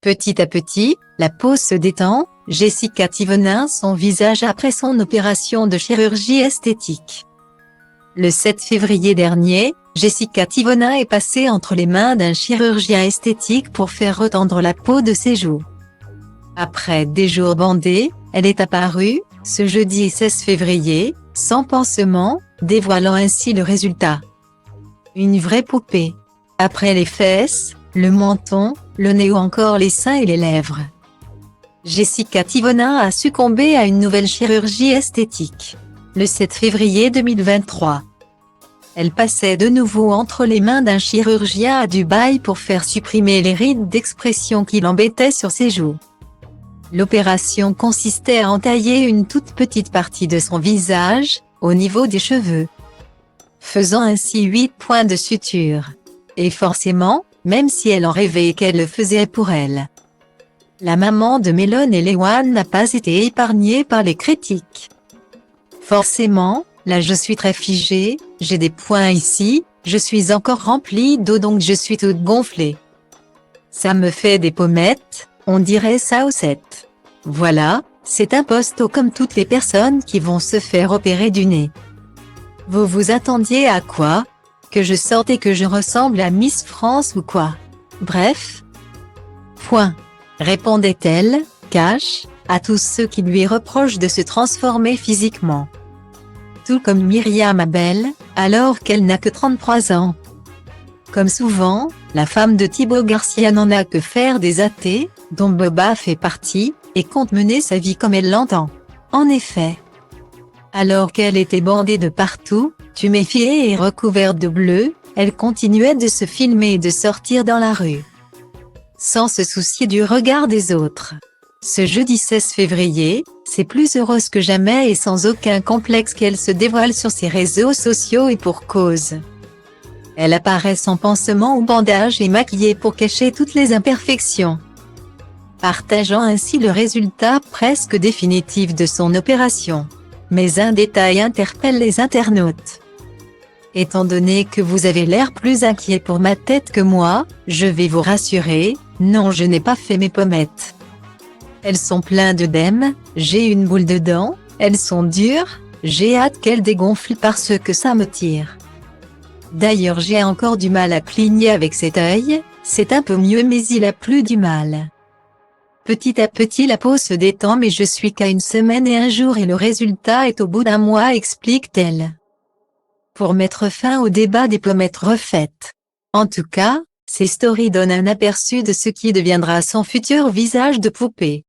Petit à petit, la peau se détend, Jessica Thivenin son visage après son opération de chirurgie esthétique. Le 7 février dernier, Jessica Thivenin est passée entre les mains d'un chirurgien esthétique pour faire retendre la peau de ses joues. Après des jours bandés, elle est apparue, ce jeudi 16 février, sans pansement, dévoilant ainsi le résultat. Une vraie poupée. Après les fesses, le menton, le nez ou encore les seins et les lèvres. Jessica Thivenin a succombé à une nouvelle chirurgie esthétique. Le 7 février 2023. Elle passait de nouveau entre les mains d'un chirurgien à Dubaï pour faire supprimer les rides d'expression qui l'embêtaient sur ses joues. L'opération consistait à entailler une toute petite partie de son visage, au niveau des cheveux, faisant ainsi 8 points de suture. Et forcément, même si elle en rêvait et qu'elle le faisait pour elle, la maman de Mélone et Léwan n'a pas été épargnée par les critiques. Forcément, là je suis très figée, j'ai des points ici, je suis encore remplie d'eau donc je suis toute gonflée. Ça me fait des pommettes, on dirait ça au 7. Voilà, c'est un posto comme toutes les personnes qui vont se faire opérer du nez. Vous vous attendiez à quoi? Que je sorte et que je ressemble à Miss France ou quoi? Bref. Point. Répondait-elle, cash, à tous ceux qui lui reprochent de se transformer physiquement. Tout comme Myriam Abel, alors qu'elle n'a que 33 ans. Comme souvent, la femme de Thibaut Garcia n'en a que faire des athées, dont Boba fait partie, et compte mener sa vie comme elle l'entend. En effet. Alors qu'elle était bandée de partout, tuméfiée et recouverte de bleu, elle continuait de se filmer et de sortir dans la rue, sans se soucier du regard des autres. Ce jeudi 16 février, c'est plus heureuse que jamais et sans aucun complexe qu'elle se dévoile sur ses réseaux sociaux et pour cause. Elle apparaît sans pansement ou bandage et maquillée pour cacher toutes les imperfections, partageant ainsi le résultat presque définitif de son opération. Mais un détail interpelle les internautes. Étant donné que vous avez l'air plus inquiet pour ma tête que moi, je vais vous rassurer, non je n'ai pas fait mes pommettes. Elles sont pleines d'œdème, j'ai une boule dedans, elles sont dures, j'ai hâte qu'elles dégonflent parce que ça me tire. D'ailleurs j'ai encore du mal à cligner avec cet œil, c'est un peu mieux mais il a plus du mal. Petit à petit la peau se détend mais je suis qu'à une semaine et un jour et le résultat est au bout d'un mois explique-t-elle. Pour mettre fin au débat des pommettes refaites. En tout cas, ces stories donnent un aperçu de ce qui deviendra son futur visage de poupée.